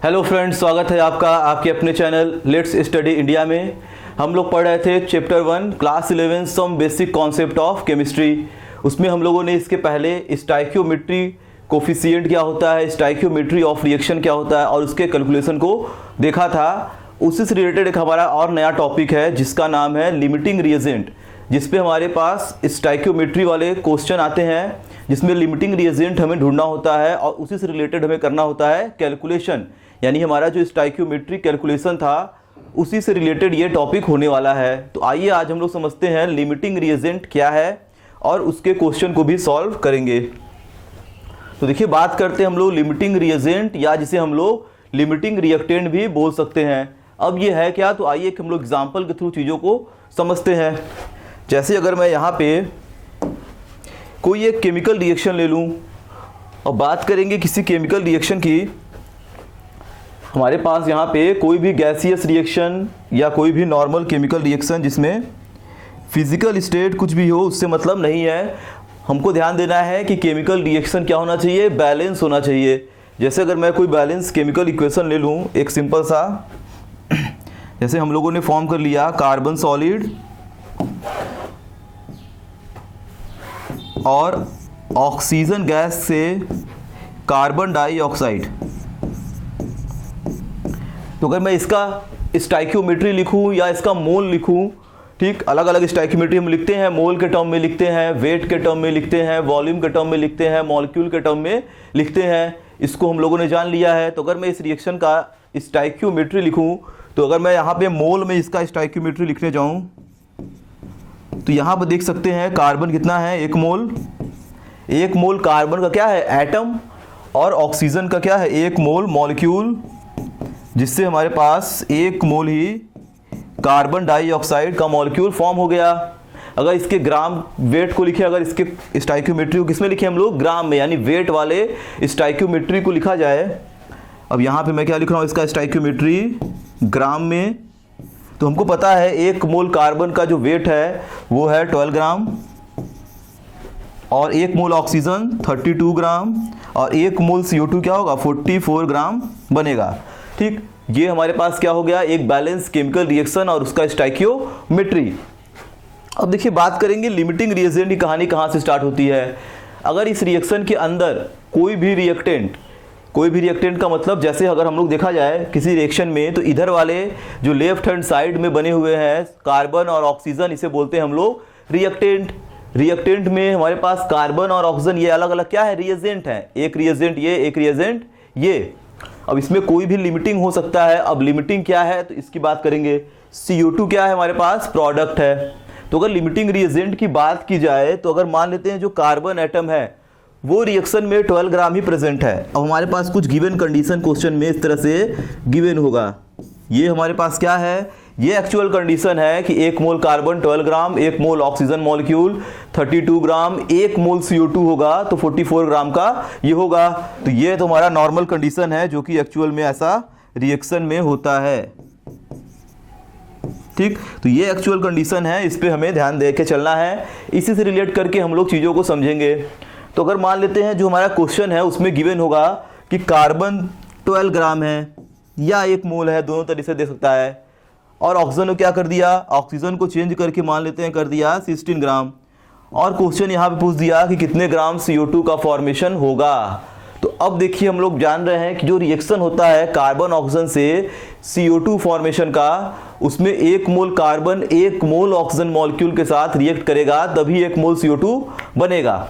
Hello friends, स्वागत है आपका आपके अपने चैनल लेट्स स्टडी इंडिया में। हम लोग पढ़ रहे थे chapter 1 class 11 some basic concept of chemistry. उसमें हम लोगों ने इसके पहले स्टाइकियोमेट्री कोफिशिएंट क्या होता है, स्टाइकियोमेट्री ऑफ रिएक्शन क्या होता है और उसके कैलकुलेशन को देखा था। उसी से रिलेटेड एक हमारा और नया टॉपिक है जिसका नाम है लिमिटिंग रिएजेंट, जिस पे हमारे पास स्टाइकियोमेट्री वाले क्वेश्चन आते हैं जिसमें लिमिटिंग रिएजेंट हमें ढूंढना होता है और उसी से रिलेटेड हमें करना होता है कैलकुलेशन। यानी हमारा जो स्टाइकियोमेट्री कैलकुलेशन था उसी से रिलेटेड ये टॉपिक होने वाला है। तो आइए आज हम लोग समझते हैं लिमिटिंग रिएजेंट क्या है और उसके क्वेश्चन को भी सॉल्व करेंगे। तो देखिए, बात करते हैं हम लोग लिमिटिंग रिएजेंट या जिसे हम लोग लिमिटिंग रिएक्टेंट भी बोल सकते हैं। अब ये है क्या, तो आइए हम लोग एग्जाम्पल के थ्रू चीज़ों को समझते हैं। जैसे अगर मैं यहाँ पे कोई एक केमिकल रिएक्शन ले लूँ और बात करेंगे किसी केमिकल रिएक्शन की, हमारे पास यहाँ पे कोई भी गैसियस रिएक्शन या कोई भी नॉर्मल केमिकल रिएक्शन जिसमें फिजिकल स्टेट कुछ भी हो उससे मतलब नहीं है। हमको ध्यान देना है कि केमिकल रिएक्शन क्या होना चाहिए, बैलेंस होना चाहिए। जैसे अगर मैं कोई बैलेंस केमिकल इक्वेशन ले लूँ, एक सिंपल सा, जैसे हम लोगों ने फॉर्म कर लिया कार्बन सॉलिड और ऑक्सीजन गैस से कार्बन डाइऑक्साइड। तो अगर मैं इसका स्टाइकियोमेट्री लिखूं या इसका मोल लिखूं, ठीक, अलग अलग स्टाइकियोमेट्री हम लिखते हैं, मोल के टर्म में लिखते हैं, वेट के टर्म में लिखते हैं, वॉल्यूम के टर्म में लिखते हैं, मॉलिक्यूल के टर्म में लिखते हैं। इसको हम लोगों ने जान लिया है। तो अगर मैं इस रिएक्शन का स्टाइकियोमेट्री लिखूं, तो अगर मैं यहाँ पे मोल में इसका स्टाइकियोमेट्री लिखने जाऊँ तो यहाँ पर देख सकते हैं कार्बन कितना है, 1 मोल। 1 मोल कार्बन का क्या है, एटम, और ऑक्सीजन का क्या है, 1 मोल मॉलिक्यूल, जिससे हमारे पास 1 मोल ही कार्बन डाइऑक्साइड का मॉलिक्यूल फॉर्म हो गया। अगर इसके ग्राम वेट को लिखे, अगर इसके स्टाइकियोमेट्री को किसमें लिखे हम लोग, ग्राम में, यानी वेट वाले स्टाइकियोमेट्री को लिखा जाए। अब यहाँ पे मैं क्या लिख रहा हूँ, इसका स्टाइकियोमेट्री ग्राम में। तो हमको पता है 1 मोल कार्बन का जो वेट है वो है 12 ग्राम और 1 मोल ऑक्सीजन 32 ग्राम और 1 मोल CO2 क्या होगा, 44 ग्राम बनेगा। ठीक, ये हमारे पास क्या हो गया, एक बैलेंस केमिकल रिएक्शन और उसका स्टाइकियोमेट्री। अब देखिए, बात करेंगे लिमिटिंग रिएजेंट की कहानी कहाँ से स्टार्ट होती है। अगर इस रिएक्शन के अंदर कोई भी रिएक्टेंट का मतलब, जैसे अगर हम लोग देखा जाए किसी रिएक्शन में, तो इधर वाले जो लेफ्ट हैंड साइड में बने हुए हैं कार्बन और ऑक्सीजन, इसे बोलते हैं हम लोग रिएक्टेंट। रिएक्टेंट में हमारे पास कार्बन और ऑक्सीजन ये अलग अलग क्या है, रिएजेंट है। एक रिएजेंट ये, एक रिएजेंट ये। अब इसमें कोई भी लिमिटिंग हो सकता है। अब लिमिटिंग क्या है तो इसकी बात करेंगे। CO2 क्या है हमारे पास, प्रोडक्ट है। तो अगर लिमिटिंग रिएजेंट की बात की जाए तो अगर मान लेते हैं जो कार्बन एटम है वो रिएक्शन में 12 ग्राम ही प्रेजेंट है। अब हमारे पास कुछ गिवन कंडीशन क्वेश्चन में इस तरह से गिवन होगा। ये हमारे पास क्या है, ये एक्चुअल कंडीशन है कि 1 मोल कार्बन 12 ग्राम, 1 मोल ऑक्सीजन मॉलिक्यूल 32 ग्राम, 1 मोल CO2 होगा तो 44 ग्राम का ये होगा। तो ये तो हमारा नॉर्मल कंडीशन है जो कि एक्चुअल में ऐसा रिएक्शन में होता है। ठीक, तो ये एक्चुअल कंडीशन है, इस पे हमें ध्यान दे के चलना है। इसी से रिलेट करके हम लोग चीज़ों को समझेंगे। तो अगर मान लेते हैं जो हमारा क्वेश्चन है उसमें गिवन होगा कि कार्बन 12 ग्राम है या 1 मोल है, दोनों तरीके से दे सकता है। और ऑक्सीजन को क्या कर दिया, ऑक्सीजन को चेंज करके मान लेते हैं कर दिया 16 ग्राम। और क्वेश्चन यहाँ पे पूछ दिया कि कितने ग्राम CO2 का फॉर्मेशन होगा। तो अब देखिए, हम लोग जान रहे हैं कि जो रिएक्शन होता है कार्बन ऑक्सीजन से CO2 फॉर्मेशन का, उसमें 1 मोल कार्बन 1 मोल ऑक्सीजन मॉलिक्यूल के साथ रिएक्ट करेगा तभी 1 मोल CO2 बनेगा।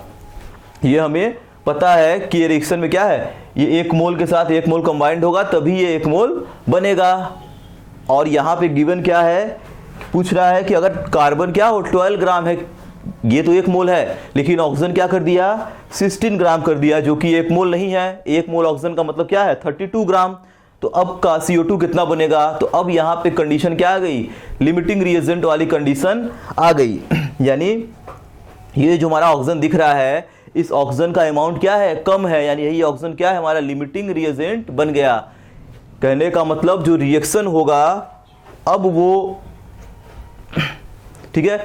ये हमें पता है कि ये रिएक्शन में क्या है, ये 1 मोल के साथ 1 मोल कंबाइंड होगा तभी ये 1 मोल बनेगा। और यहाँ पे गिवन क्या है, पूछ रहा है कि अगर कार्बन क्या हो 12 ग्राम है, ये तो 1 मोल है, लेकिन ऑक्सीजन क्या कर दिया, 16 ग्राम कर दिया, जो कि 1 मोल नहीं है। 1 मोल ऑक्सीजन का मतलब क्या है, 32 ग्राम। तो अब का CO2 कितना बनेगा। तो अब यहाँ पे कंडीशन क्या आ गई, लिमिटिंग रिएजेंट वाली कंडीशन आ गई। यानी ये जो हमारा ऑक्सीजन दिख रहा है, इस ऑक्सीजन का अमाउंट क्या है, कम है, यानी यही ऑक्सीजन क्या है, हमारा लिमिटिंग रिएजेंट बन गया। कहने का मतलब जो रिएक्शन होगा अब वो, ठीक है,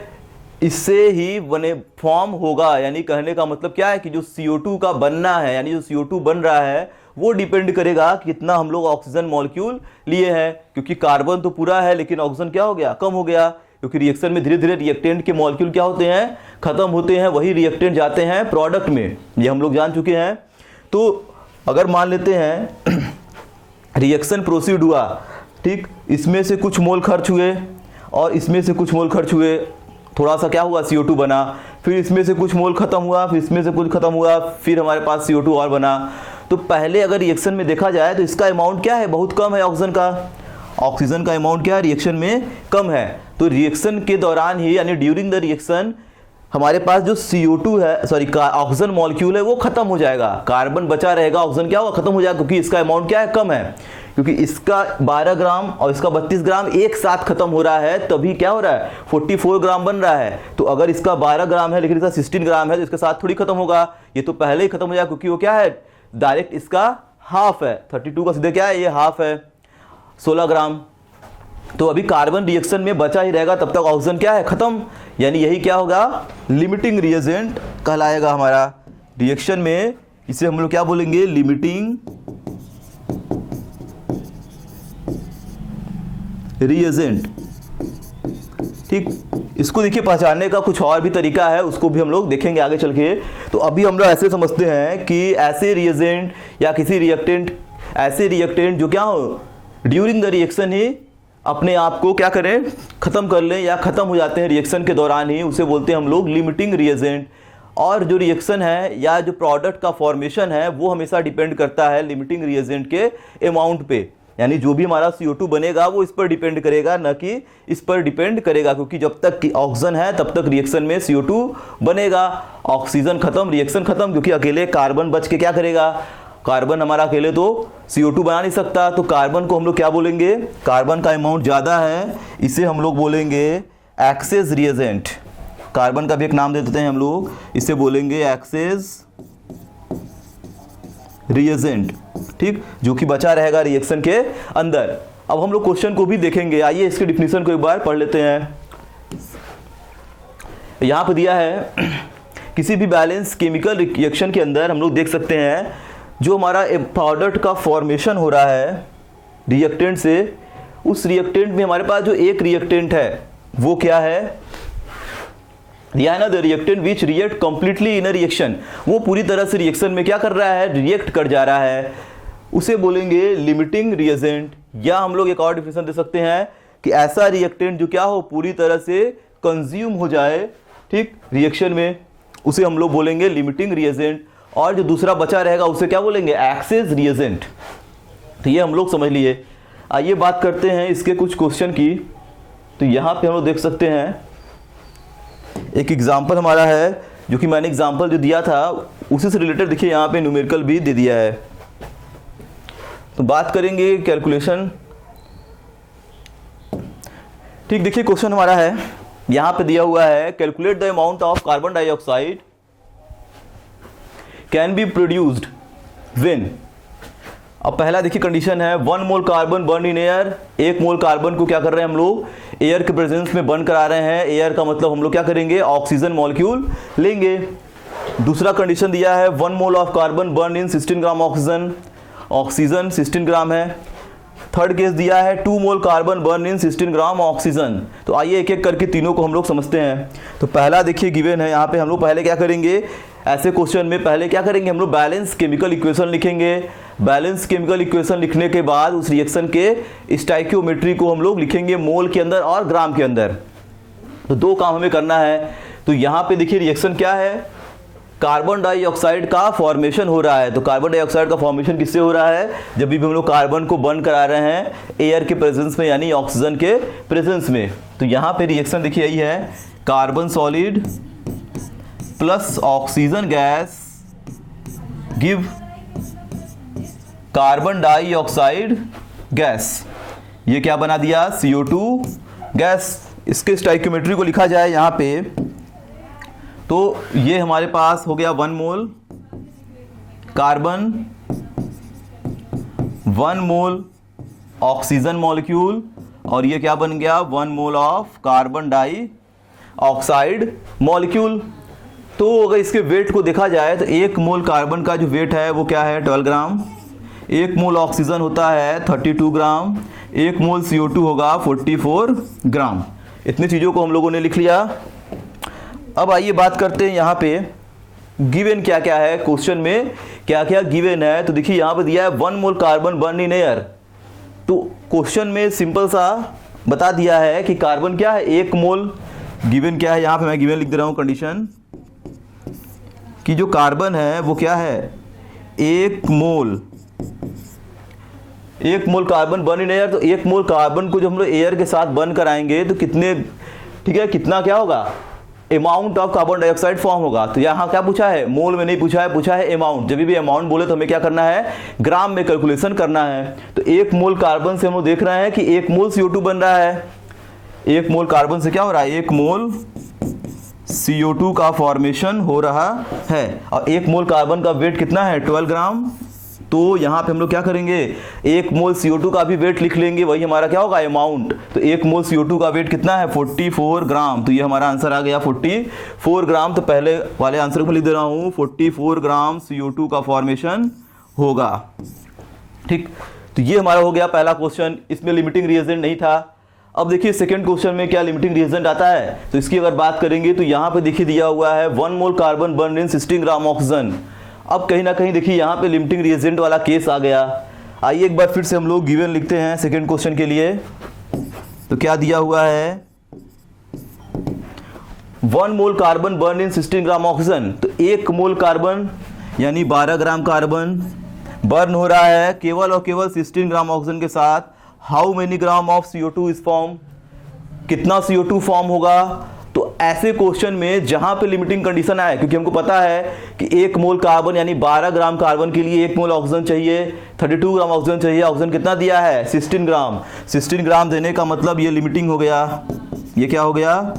इससे ही बने फॉर्म होगा। यानी कहने का मतलब क्या है कि जो CO2 का बनना है, यानी जो CO2 बन रहा है वो डिपेंड करेगा कि कितना हम लोग ऑक्सीजन मॉलिक्यूल लिए हैं, क्योंकि कार्बन तो पूरा है लेकिन ऑक्सीजन क्या हो गया, कम हो गया, क्योंकि रिएक्शन में धीरे धीरे रिएक्टेंट के मॉलिक्यूल क्या होते हैं, खत्म होते हैं, वही रिएक्टेंट जाते हैं प्रोडक्ट में, ये हम लोग जान चुके हैं। तो अगर मान लेते हैं रिएक्शन प्रोसीड हुआ, ठीक, इसमें से कुछ मोल खर्च हुए और इसमें से कुछ मोल खर्च हुए, थोड़ा सा क्या हुआ, CO2 बना, फिर इसमें से कुछ मोल खत्म हुआ, फिर इसमें से कुछ खत्म हुआ, फिर हमारे पास CO2 और बना। तो पहले अगर रिएक्शन में देखा जाए तो इसका अमाउंट क्या है, बहुत कम है ऑक्सीजन का अमाउंट क्या है रिएक्शन में, कम है। तो रिएक्शन के दौरान ही यानी ड्यूरिंग द रिएक्शन हमारे पास जो CO2 है, सॉरी ऑक्सीजन मॉलिक्यूल है वो खत्म हो जाएगा, कार्बन बचा रहेगा, ऑक्सीजन क्या होगा, खत्म हो जाएगा, क्योंकि इसका अमाउंट क्या है, कम है, क्योंकि इसका 12 ग्राम और इसका 32 ग्राम एक साथ खत्म हो रहा है, तभी क्या हो रहा है, 44 ग्राम बन रहा है। तो अगर इसका 12 ग्राम है लेकिन इसका 16 ग्राम है तो इसके साथ थोड़ी खत्म होगा, ये तो पहले ही खत्म हो जाएगा, क्योंकि वो क्या है, डायरेक्ट इसका हाफ है, 32 का सीधे क्या है, ये हाफ है, 16 ग्राम। तो अभी कार्बन रिएक्शन में बचा ही रहेगा, तब तक ऑक्सीजन क्या है, खत्म, यानी यही क्या होगा, लिमिटिंग रिएजेंट कहलाएगा हमारा रिएक्शन में। इसे हम लोग क्या बोलेंगे, लिमिटिंग रिएजेंट। ठीक, इसको देखिए पहचानने का कुछ और भी तरीका है, उसको भी हम लोग देखेंगे आगे चल के। तो अभी हम लोग ऐसे समझते हैं कि ऐसे रिएजेंट या किसी रिएक्टेंट, ऐसे रिएक्टेंट जो क्या हो ड्यूरिंग द रिएक्शन ही अपने आप को क्या करें, खत्म कर लें या खत्म हो जाते हैं रिएक्शन के दौरान ही, उसे बोलते हैं हम लोग लिमिटिंग रिएजेंट। और जो रिएक्शन है या जो प्रोडक्ट का फॉर्मेशन है वो हमेशा डिपेंड करता है लिमिटिंग रिएजेंट के अमाउंट पे, यानी जो भी हमारा CO2 बनेगा वो इस पर डिपेंड करेगा, न कि इस पर डिपेंड करेगा, क्योंकि जब तक कि ऑक्सीजन है तब तक रिएक्शन में CO2 बनेगा, ऑक्सीजन खत्म, रिएक्शन खत्म, क्योंकि अकेले कार्बन बच के क्या करेगा, कार्बन हमारा अकेले तो CO2 बना नहीं सकता। तो कार्बन को हम लोग क्या बोलेंगे, कार्बन का अमाउंट ज़्यादा है, इसे हम लोग बोलेंगे एक्सेस रिएजेंट। कार्बन का भी एक नाम दे देते हैं हम लोग, इसे बोलेंगे एक्सेस रिएजेंट, ठीक, जो कि बचा रहेगा रिएक्शन के अंदर। अब हम लोग क्वेश्चन को भी देखेंगे, आइए इसके डिफिनीशन को एक बार पढ़ लेते हैं। यहां पर दिया है किसी भी बैलेंस केमिकल रिएक्शन के अंदर हम लोग देख सकते हैं जो हमारा प्रोडक्ट का फॉर्मेशन हो रहा है रिएक्टेंट से, उस रिएक्टेंट में हमारे पास जो एक रिएक्टेंट है वो क्या है, या है ना, the reactant which react completely in a reaction, वो पूरी तरह से रिएक्शन में क्या कर रहा है, रिएक्ट कर जा रहा है, उसे बोलेंगे लिमिटिंग रिएजेंट। या हम लोग एक और डिफिनेशन दे सकते हैं कि ऐसा रिएक्टेंट जो क्या हो, पूरी तरह से कंज्यूम हो जाए, ठीक, रिएक्शन में, उसे हम लोग बोलेंगे लिमिटिंग रिएजेंट। और जो दूसरा बचा रहेगा उसे क्या बोलेंगे, एक्सेस रिएजेंट। तो ये हम लोग समझ लिए। आइए बात करते हैं इसके कुछ क्वेश्चन की। तो यहाँ पे हम लोग देख सकते हैं एक एग्जाम्पल हमारा है, जो कि मैंने एग्जाम्पल जो दिया था उसी से रिलेटेड देखिए यहाँ पे न्यूमेरिकल भी दे दिया है। तो बात करेंगे कैलकुलेशन, ठीक, देखिए क्वेश्चन हमारा है, यहाँ पे दिया हुआ है calculate the amount of carbon dioxide can be produced when. अब पहला देखिए कंडीशन है 1 mole carbon burn in air, 1 mole carbon को क्या कर रहे हैं हम लोग, एयर के प्रेजेंस में बर्न करा रहे हैं। एयर का मतलब हम लोग क्या करेंगे, ऑक्सीजन मॉलिक्यूल लेंगे। दूसरा कंडीशन दिया है 1 mole of carbon burn in 16 gram oxygen, oxygen 16 ग्राम है। थर्ड केस दिया है 2 मोल कार्बन बर्न इन 16 ग्राम ऑक्सीजन। तो आइए एक एक करके तीनों को हम लोग समझते हैं। तो पहला देखिए गिवन है, यहाँ पे हम लोग पहले क्या करेंगे, ऐसे क्वेश्चन में पहले क्या करेंगे, हम लोग बैलेंस केमिकल इक्वेशन लिखेंगे। बैलेंस केमिकल इक्वेशन लिखने के बाद उस रिएक्शन के स्टोइकियोमेट्री को हम लोग लिखेंगे मोल के अंदर और ग्राम के अंदर। तो दो काम हमें करना है। तो यहाँ पे देखिए रिएक्शन क्या है, कार्बन डाइऑक्साइड का फॉर्मेशन हो रहा है। तो कार्बन डाइऑक्साइड का फॉर्मेशन किससे हो रहा है, जब भी हम लोग कार्बन को बर्न करा रहे हैं एयर के प्रेजेंस में, यानी ऑक्सीजन के प्रेजेंस में। तो यहाँ पे रिएक्शन देखिए यही है, carbon solid plus oxygen gas give carbon dioxide gas. ये क्या बना दिया, CO2 गैस। इसके स्टोइकियोमेट्री को लिखा जाए यहाँ पे, तो ये हमारे पास हो गया 1 मोल कार्बन, 1 मोल ऑक्सीजन मॉलिक्यूल, और ये क्या बन गया 1 mole of carbon dioxide molecule. तो अगर इसके वेट को देखा जाए तो 1 मोल कार्बन का जो वेट है वो क्या है 12 ग्राम, 1 मोल ऑक्सीजन होता है 32 ग्राम, 1 मोल CO2 होगा 44 ग्राम। इतनी चीज़ों को हम लोगों ने लिख लिया। अब आइए बात करते हैं यहाँ पे गिवन क्या क्या है, क्वेश्चन में क्या क्या गिवन है। तो देखिए यहाँ पे दिया है 1 mole carbon burn in air. तो क्वेश्चन में सिंपल सा बता दिया है कि कार्बन क्या है 1 मोल। गिवन क्या है, यहाँ पे मैं गिवन लिख दे रहा हूँ कंडीशन कि जो कार्बन है वो क्या है 1 mole carbon burn in air. तो 1 मोल कार्बन को जो हम लोग एयर के साथ बर्न कराएंगे तो कितने, ठीक है, कितना क्या होगा, amount of carbon dioxide form होगा। तो यहाँ क्या पूछा है, मोल में नहीं पूछा है, पूछा है अमाउंट। जब भी अमाउंट बोले तो हमें क्या करना है, ग्राम में कैलकुलेशन करना है। तो 1 मोल कार्बन से हम लोग देख रहे हैं कि 1 मोल CO2 बन रहा है। 1 मोल कार्बन से क्या हो रहा है, 1 मोल CO2 का फॉर्मेशन हो रहा है। और 1 मोल कार्बन का वेट कितना है 12 ग्राम। तो यहाँ पे हम लोग क्या करेंगे, 1 मोल CO2 का भी वेट लिख लेंगे, वही हमारा क्या होगा अमाउंट। तो 1 मोल CO2 का वेट कितना है 44 ग्राम। तो ये हमारा आंसर आ गया 44 ग्राम। तो पहले वाले आंसर को लिख दे रहा हूँ 44 ग्राम CO2 का फॉर्मेशन होगा। ठीक, तो ये हमारा हो गया पहला क्वेश्चन। इसमें लिमिटिंग रिएजेंट नहीं था। अब देखिए सेकंड क्वेश्चन में क्या लिमिटिंग रिएजेंट आता है। तो इसकी अगर बात करेंगे तो यहाँ पे देखिए दिया हुआ है 1 मोल कार्बन बर्न इन 16 ग्राम ऑक्सीजन। अब कहीं ना कहीं देखिए यहाँ पे लिमिटिंग रिएजेंट वाला केस आ गया। आइए एक बार फिर से हम लोग गिवन लिखते हैं सेकंड क्वेश्चन के लिए। तो क्या दिया हुआ है 1 मोल कार्बन बर्न इन 16 ग्राम ऑक्सीजन। तो 1 मोल कार्बन यानी 12 ग्राम कार्बन बर्न हो रहा है केवल और केवल 16 ग्राम ऑक्सीजन के साथ। How many gram of CO2 is form, कितना CO2 फॉर्म होगा। तो ऐसे क्वेश्चन में जहां पे लिमिटिंग कंडीशन आए, क्योंकि हमको पता है कि 1 मोल कार्बन यानी 12 ग्राम कार्बन के लिए 1 मोल ऑक्सीजन चाहिए, 32 ग्राम ऑक्सीजन चाहिए। ऑक्सीजन कितना दिया है 16 ग्राम। 16 ग्राम देने का मतलब ये लिमिटिंग हो गया। ये क्या हो गया,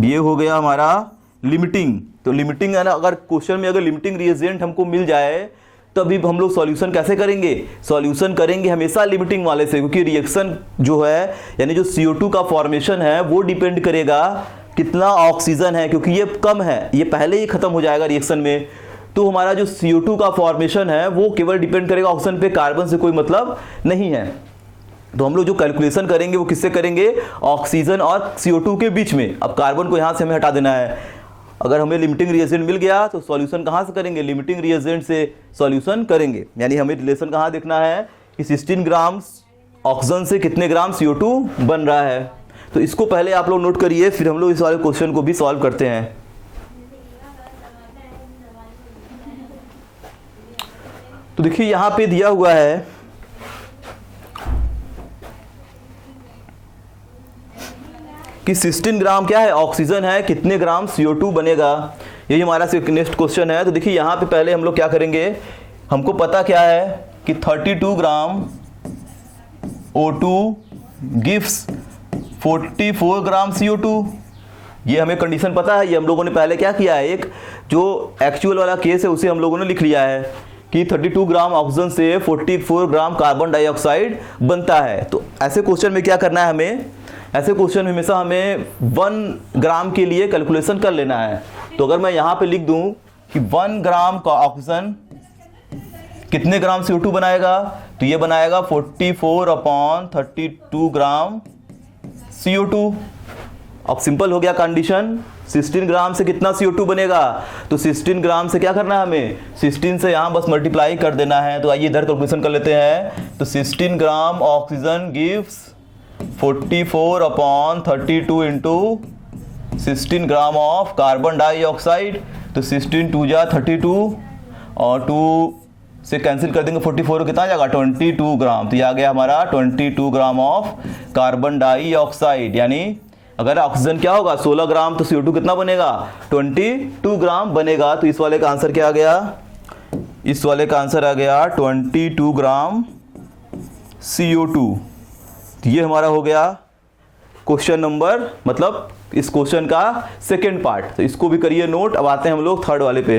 ये हो गया हमारा लिमिटिंग। तो लिमिटिंग है ना, अगर क्वेश्चन में अगर लिमिटिंग रिएजेंट हमको मिल जाए तभी हम लोग सॉल्यूशन कैसे करेंगे, सॉल्यूशन करेंगे हमेशा लिमिटिंग वाले से। क्योंकि रिएक्शन जो है यानी जो CO2 का फॉर्मेशन है वो डिपेंड करेगा कितना ऑक्सीजन है, क्योंकि ये कम है, ये पहले ही खत्म हो जाएगा रिएक्शन में। तो हमारा जो CO2 का फॉर्मेशन है वो केवल डिपेंड करेगा ऑक्सीजन पे, कार्बन से कोई मतलब नहीं है। तो हम लोग जो कैलकुलेशन करेंगे वो किससे करेंगे, ऑक्सीजन और CO2 के बीच में। अब कार्बन को यहाँ से हमें हटा देना है। अगर हमें लिमिटिंग रिएजेंट मिल गया तो सॉल्यूशन कहाँ से करेंगे, लिमिटिंग रिएजेंट से सॉल्यूशन करेंगे। यानी हमें रिलेशन कहाँ देखना है कि 16 ग्राम ऑक्सीजन से कितने ग्राम CO2 बन रहा है। तो इसको पहले आप लोग नोट करिए, फिर हम लोग इस वाले क्वेश्चन को भी सॉल्व करते हैं। तो देखिए यहाँ पे दिया हुआ है कि 16 ग्राम क्या है ऑक्सीजन है, कितने ग्राम CO2 बनेगा, यही हमारा नेक्स्ट क्वेश्चन है। तो देखिए यहाँ पे पहले हम लोग क्या करेंगे, हमको पता क्या है कि 32 ग्राम O2 गिव्स 44 ग्राम CO2। ये हमें कंडीशन पता है, ये हम लोगों ने पहले क्या किया है, एक जो एक्चुअल वाला केस है उसे हम लोगों ने लिख लिया है कि 32 ग्राम ऑक्सीजन से 44 ग्राम कार्बन डाइऑक्साइड बनता है। तो ऐसे क्वेश्चन में क्या करना है हमें, ऐसे क्वेश्चन में हमेशा हमें 1 ग्राम के लिए कैलकुलेशन कर लेना है। तो अगर मैं यहाँ पे लिख दूं कि 1 ग्राम का ऑक्सीजन कितने ग्राम CO2 बनाएगा, तो ये बनाएगा 44/32 ग्राम CO2। अब सिंपल हो गया कंडीशन, 16 ग्राम से कितना CO2 बनेगा, तो 16 ग्राम से क्या करना है हमें, 16 से यहाँ बस मल्टीप्लाई कर देना है। तो आइए इधर कैलकुलेशन कर लेते हैं। तो 16 gram oxygen gives 44/32 into 16 gram of carbon dioxide. तो 16 2 जा 32 और 2 से कैंसिल कर देंगे, 44 कितना आ जाएगा 22 ग्राम। तो ये आ गया हमारा 22 ग्राम ऑफ कार्बन डाइऑक्साइड। यानी अगर ऑक्सीजन क्या होगा 16 ग्राम तो CO2 कितना बनेगा 22 ग्राम बनेगा। तो इस वाले का आंसर क्या आ गया, इस वाले का आंसर आ गया 22 ग्राम CO2। तो ये हमारा हो गया क्वेश्चन नंबर, मतलब इस क्वेश्चन का सेकेंड पार्ट। तो इसको भी करिए नोट। अब आते हैं हम लोग थर्ड वाले पे।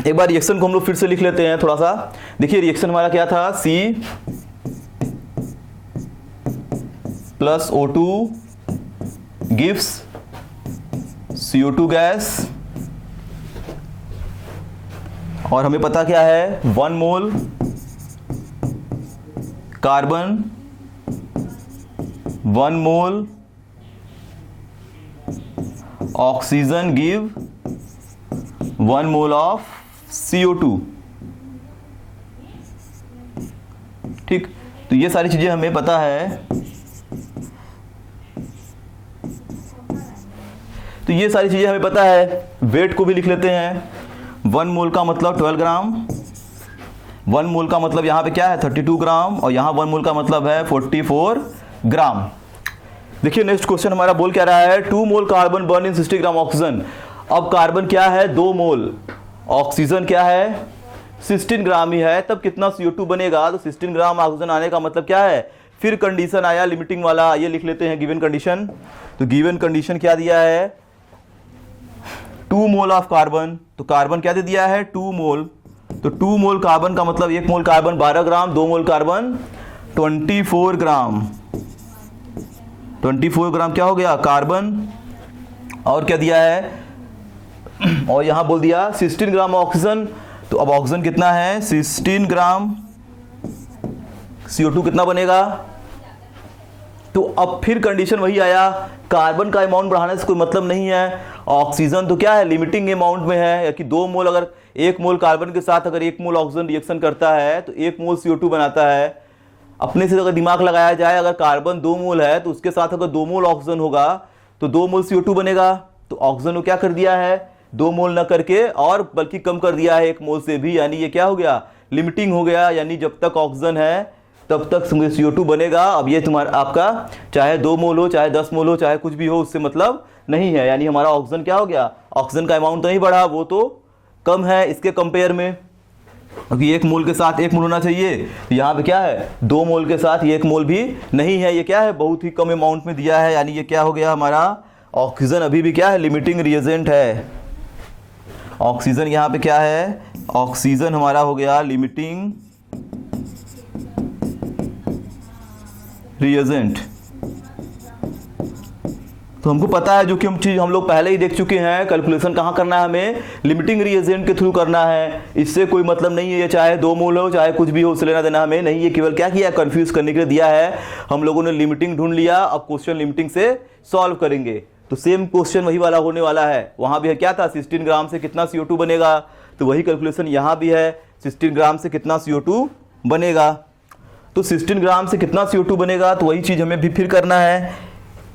एक बार रिएक्शन को हम लोग फिर से लिख लेते हैं थोड़ा सा। देखिए रिएक्शन हमारा क्या था, C + O2 gives CO2 gas, और हमें पता क्या है 1 mole carbon 1 mole oxygen give 1 mole of CO2। ठीक, तो ये सारी चीजें हमें पता है। तो ये सारी चीजें हमें पता है। वेट को भी लिख लेते हैं। 1 मोल का मतलब 12 ग्राम, 1 मोल का मतलब यहाँ पे क्या है 32 ग्राम, और यहाँ 1 मोल का मतलब है 44 ग्राम। देखिए नेक्स्ट क्वेश्चन हमारा बोल क्या रहा है, 2 मोल कार्बन बर्न इन 60 ग्राम ऑक्सीजन। अब कार्बन क्या है 2 मोल, ऑक्सीजन क्या है 16 ग्राम ही है, तब कितना CO2 बनेगा। तो 16 ग्राम ऑक्सीजन आने का मतलब क्या है, फिर कंडीशन आया लिमिटिंग वाला, ये लिख लेते हैं गिवन कंडीशन। तो गिवन कंडीशन क्या दिया है 2 मोल ऑफ कार्बन, तो कार्बन क्या दे दिया है 2 मोल। तो 2 मोल कार्बन का मतलब 1 मोल कार्बन 12 ग्राम, 2 मोल कार्बन 24 ग्राम। 24 ग्राम क्या हो गया कार्बन, और क्या दिया है और यहां बोल दिया 16 ग्राम ऑक्सीजन। तो अब ऑक्सीजन कितना है 16 ग्राम, CO2 कितना बनेगा। तो अब फिर कंडीशन वही आया, कार्बन का अमाउंट बढ़ाने से कोई मतलब नहीं है। ऑक्सीजन तो क्या है लिमिटिंग अमाउंट में है, या कि 2 मोल, अगर 1 मोल कार्बन के साथ अगर 1 मोल ऑक्सीजन रिएक्शन करता है तो 1 मोल CO2 बनाता है। अपने से अगर दिमाग लगाया जाए, अगर कार्बन 2 मोल है तो उसके साथ अगर 2 मोल ऑक्सीजन होगा तो 2 मोल CO2 बनेगा। तो ऑक्सीजन को क्या कर दिया है 2 मोल न करके और बल्कि कम कर दिया है 1 मोल से भी, यानी ये क्या हो गया लिमिटिंग हो गया, यानी जब तक ऑक्सीजन है तब तक CO2 बनेगा। अब ये तुम्हारा आपका चाहे 2 मोल हो चाहे 10 मोल हो चाहे कुछ भी हो, उससे मतलब नहीं है, यानी हमारा ऑक्सीजन क्या हो गया, ऑक्सीजन का अमाउंट तो नहीं बढ़ा, वो तो कम है इसके कंपेयर में, क्योंकि 1 मोल के साथ 1 मोल होना चाहिए। तो यहाँ पे क्या है 2 मोल के साथ 1 मोल भी नहीं है, ये क्या है बहुत ही कम अमाउंट में दिया है, यानी ये क्या हो गया हमारा ऑक्सीजन अभी भी क्या है लिमिटिंग रिएजेंट है। ऑक्सीजन यहाँ पे क्या है, ऑक्सीजन हमारा हो गया लिमिटिंग रिएजेंट। तो हमको पता है जो कि हम लोग पहले ही देख चुके हैं, कैलकुलेशन कहाँ करना है हमें लिमिटिंग रिएजेंट के थ्रू करना है। इससे कोई मतलब नहीं है ये चाहे 2 मोल हो चाहे कुछ भी हो, उससे लेना देना हमें नहीं। ये केवल क्या किया कंफ्यूज करने के लिए दिया है। हम लोगों ने लिमिटिंग ढूंढ लिया, अब क्वेश्चन लिमिटिंग से सॉल्व करेंगे। तो सेम क्वेश्चन वही वाला होने वाला है। वहां भी है क्या था 16 ग्राम से कितना CO2 बनेगा, तो वही कैलकुलेशन यहाँ भी है 16 ग्राम से कितना CO2 बनेगा। तो 16 ग्राम से कितना CO2 बनेगा, तो वही चीज़ हमें भी फिर करना है।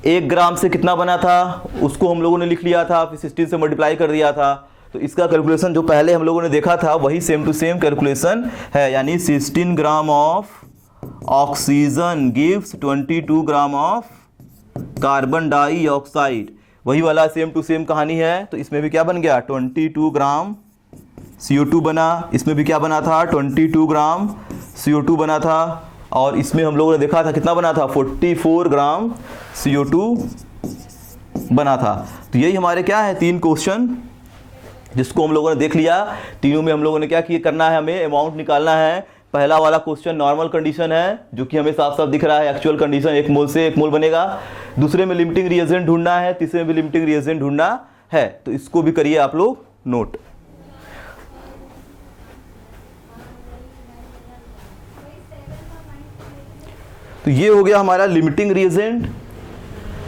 1 ग्राम से कितना बना था उसको हम लोगों ने लिख लिया था, फिर 16 से मल्टीप्लाई कर दिया था। तो इसका कैलकुलेशन जो पहले हम लोगों ने देखा था वही सेम टू सेम कैलकुलेशन है, यानी 16 gram of oxygen gives 22 gram of carbon dioxide, वही वाला सेम टू सेम कहानी है। तो इसमें भी क्या बन गया 22 ग्राम CO2 बना, इसमें भी क्या बना था 22 ग्राम CO2 बना था, और इसमें हम लोगों ने देखा था कितना बना था 44 ग्राम CO2 बना था। तो यही हमारे क्या है 3 क्वेश्चन जिसको हम लोगों ने देख लिया। तीनों में हम लोगों ने क्या किया करना है, हमें अमाउंट निकालना है। पहला वाला क्वेश्चन नॉर्मल कंडीशन है जो कि हमें साफ साफ दिख रहा है, एक्चुअल कंडीशन 1 मोल से 1 मोल बनेगा। दूसरे में लिमिटिंग रिएजेंट ढूंढना है, तीसरे में लिमिटिंग रिएजेंट ढूंढना है। तो इसको भी करिए आप लोग नोट। तो ये हो गया हमारा लिमिटिंग रिएजेंट।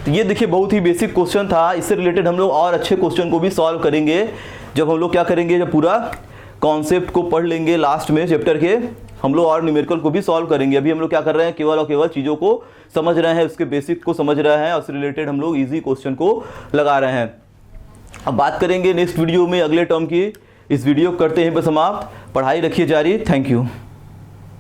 तो ये देखिए बहुत ही बेसिक क्वेश्चन था। इससे रिलेटेड हम लोग और अच्छे क्वेश्चन को भी सॉल्व करेंगे जब हम लोग क्या करेंगे, जब पूरा कॉन्सेप्ट को पढ़ लेंगे लास्ट में चैप्टर के, हम लोग और न्यूमेरिकल को भी सॉल्व करेंगे। अभी हम लोग क्या कर रहे हैं, केवल और केवल चीज़ों को समझ रहे हैं, उसके बेसिक को समझ रहे हैं, और उससे रिलेटेड हम लोग इजी क्वेश्चन को लगा रहे हैं। अब बात करेंगे नेक्स्ट वीडियो में अगले टर्म की। इस वीडियो को करते हैं पर समाप्त। पढ़ाई रखिए जारी। Thank you.